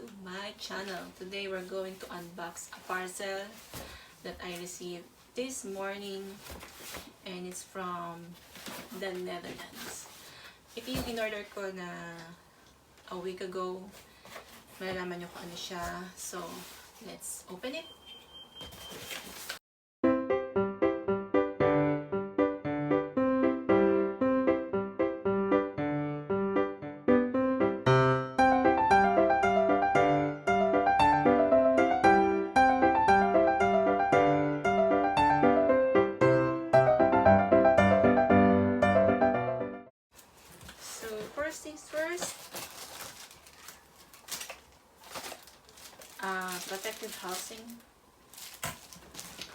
to my channel. Today we're going to unbox a parcel that I received this morning and it's from the Netherlands. Ito yung in-order ko na a week ago. Malalaman nyo kung ano siya. So, let's open it. First things first, protective housing.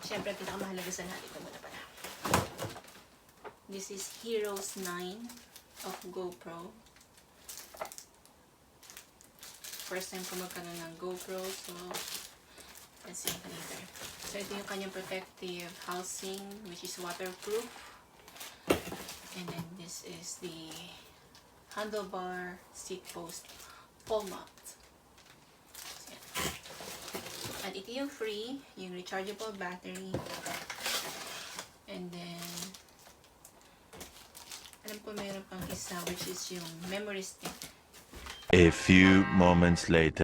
Siyempre, pinakamahalaga sa lahat ito muna pala. This is Hero9 of GoPro. First time ko magkaroon ng GoPro, so let's see later. So, ito yung kanyang protective housing, which is waterproof. And then, this is the handlebar seat post pole mount. So, at ito yung free, yung rechargeable battery. And then, alam ko mayroon pang isa, which is yung memory stick. A few moments later.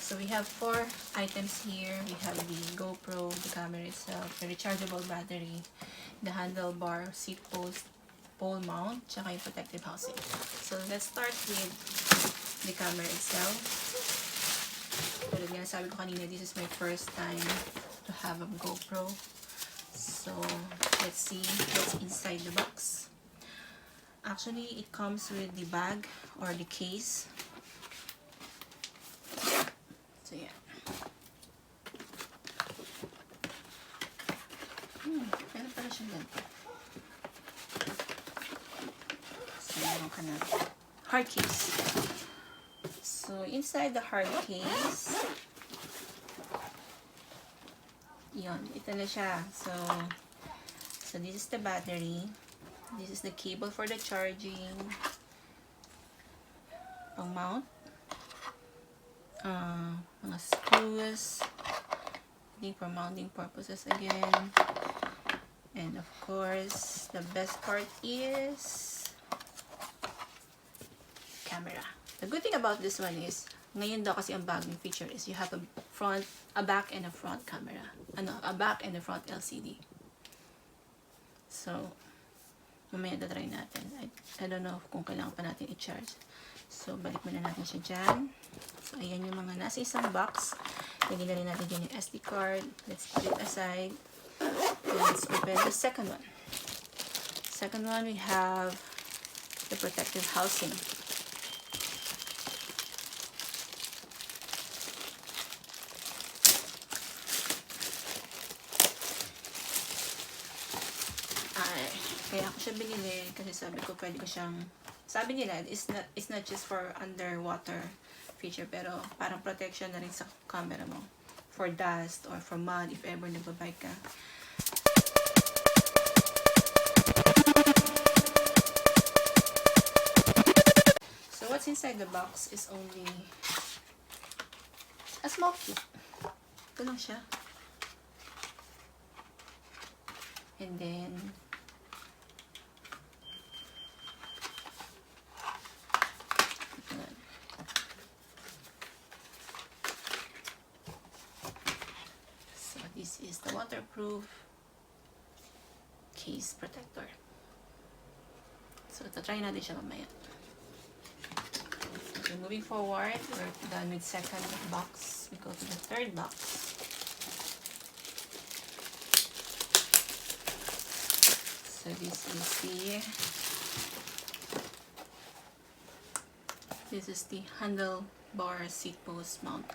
So we have 4 items here. We have the GoPro, the camera itself, the rechargeable battery, the handlebar seat post pole mount, tsaka yung protective housing. So, let's start with the camera itself. Tulad nga, sabi ko kanina, this is my first time to have a GoPro. So, let's see what's inside the box. Actually, it comes with the bag or the case. So, yeah. Meron pala siyang ganito. Hard case. So, inside the hard case, yun, ito na siya. So this is the battery. This is the cable for the charging. Pang mount. Mga screws. I think for mounting purposes again. And of course, the best part is camera. The good thing about this one is, ngayon daw kasi ang bagong feature is you have a back and a front camera. A back and a front LCD. So, mamaya try natin. I don't know kung kailangan pa natin i-charge. So, balik muna natin siya dyan. So, ayan yung mga nasa isang box. Lagyan na rin natin dyan yung SD card. Let's put it aside. And let's open the second one. Second one, we have the protective housing. Kaya ako siya binili kasi sabi ko pwede ko siyang, sabi nila it's not just for underwater feature pero parang protection na rin sa camera mo for dust or for mud if ever nagbabike ka. So what's inside the box is only a small kit. Ito lang siya. And then this is the waterproof case protector. So, try natin siya mamaya. Okay, moving forward, we're done with second box. We go to the third box. So, this is the handlebar seat post mount.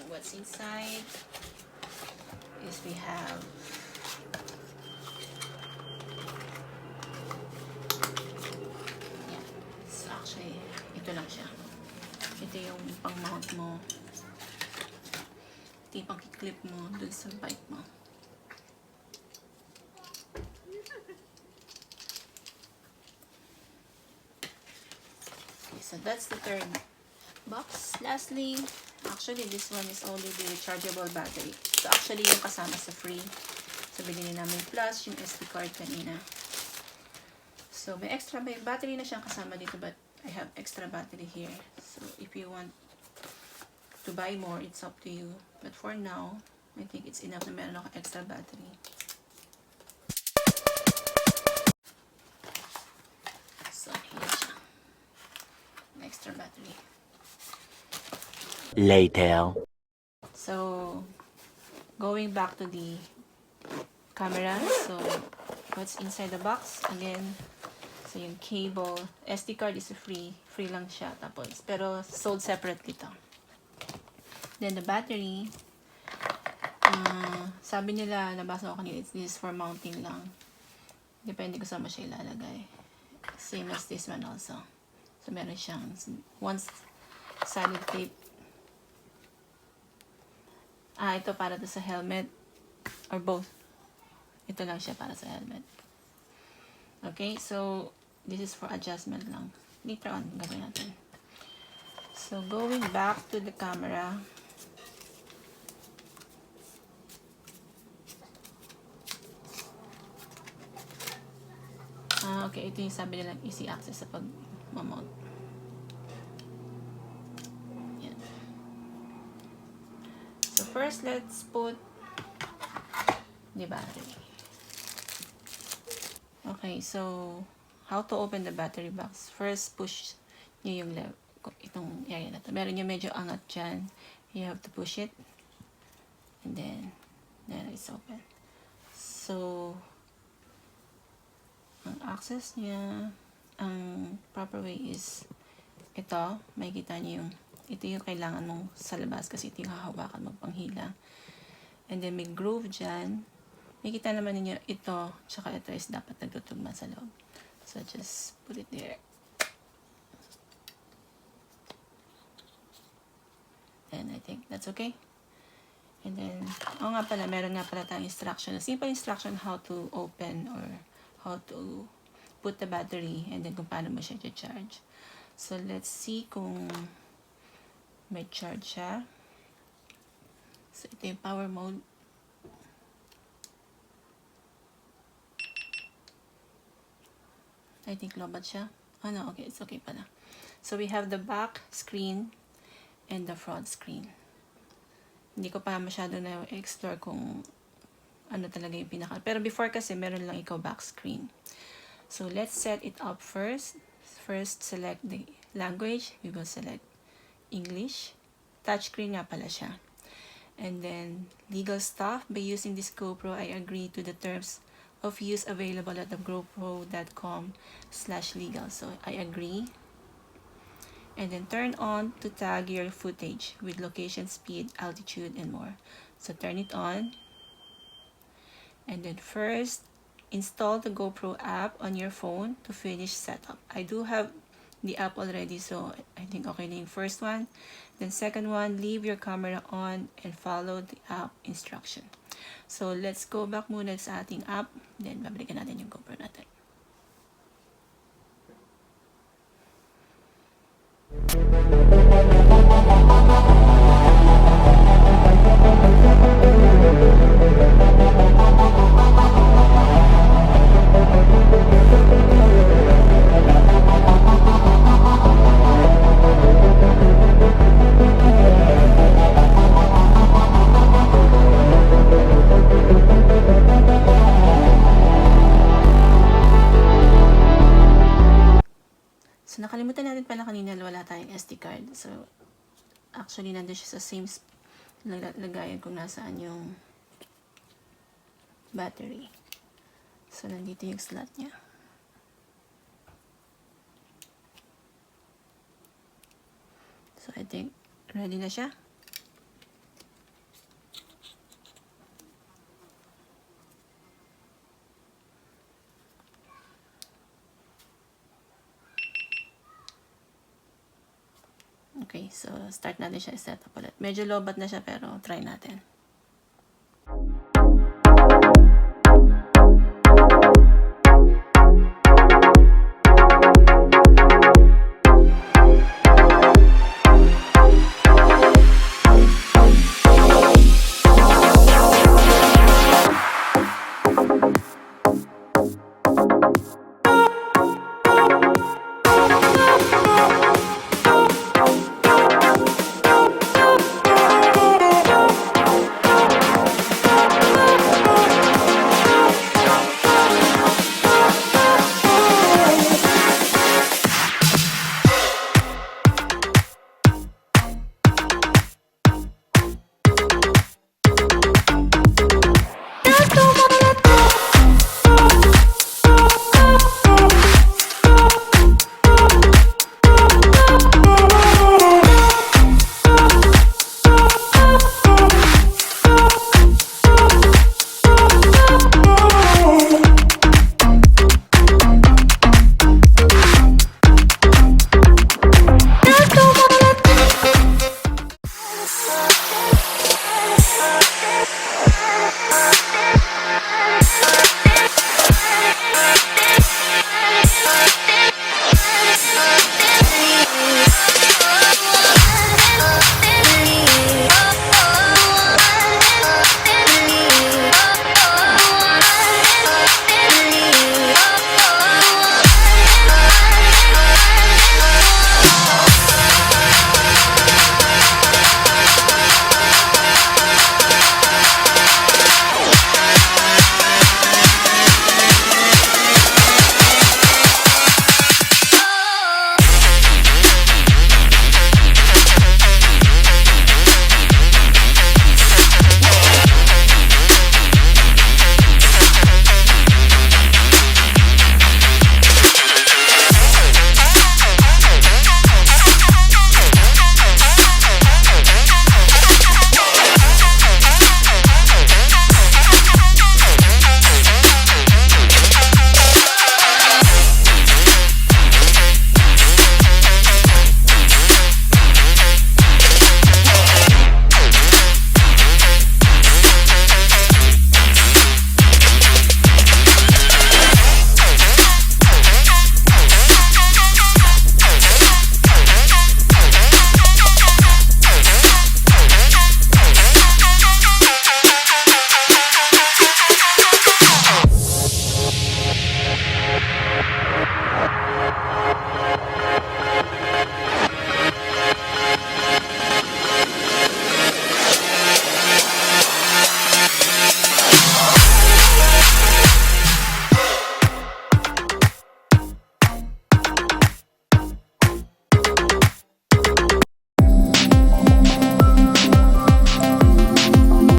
What's inside is we have so actually ito lang siya. Ito yung pang mount mo, ito yung pang clip mo dun sa bike mo. so that's the third box. Lastly, actually this one is only the rechargeable battery. So actually yung kasama sa free. So binili namin plus yung SD card kanina. So may battery na siyang kasama dito, but I have extra battery here. So if you want to buy more, it's up to you. But for now, I think it's enough na meron ako extra battery. So here siya. Extra battery. Later. So going back to the camera, so what's inside the box again, so yung cable, SD card is free lang siya, tapos pero sold separately to. Then the battery, sabi nila, nabasa ko kanina, this is for mounting lang, depende kung saan mo siya ilalagay, same as this one also. So meron siyang once solid tape, ito para to sa helmet or both. Ito lang siya para sa helmet. Okay, so this is for adjustment lang. Later on, gagawin natin. So going back to the camera. Okay, ito yung sabi nila easy access sa pag-mount. Yan. So first, let's put the battery. Okay, so how to open the battery box? First, push nyo yung itong area na to. Meron yung medyo angat dyan. You have to push it. And then it's open. So, ang access niya, ang proper way is ito. Makikita nyo yung, ito yung kailangan mong sa labas kasi ito yung hahawakan mong panghila. And then may groove dyan. Makikita naman ninyo ito, tsaka ito is dapat nagtutugma sa loob. So, just put it there. And I think that's okay. And then, nga pala, meron nga pala tayong instruction. A simple instruction how to open or how to put the battery and then kung paano mo siya i-charge. So, let's see kung may charge siya. So, ito yung power mode. I think lobat siya. Oh no, okay, it's okay pala. So we have the back screen and the front screen. Hindi ko pa masyado na explore kung ano talaga yung pinaka. Pero before kasi meron lang ikaw back screen. So let's set it up first. First, select the language. We will select English. Touchscreen nga pala siya. And then legal stuff. By using this GoPro, I agree to the terms of use available at the gopro.com/legal. So I agree. And then turn on to tag your footage with location, speed, altitude, and more. So turn it on. And then first, install the GoPro app on your phone to finish setup. I do have the app already, so I think okay na yung first one. Then second one, leave your camera on and follow the app instruction. So, let's go back muna sa ating app. Then, babalikan natin yung GoPro natin. So, nakalimutan natin pala kanina wala tayong SD card. So, actually, nandun siya sa same lagayan kung nasaan yung battery. So, nandito yung slot niya. So, I think ready na siya. Okay, so start natin siya i-set up ulit. Medyo lobat na siya pero try natin.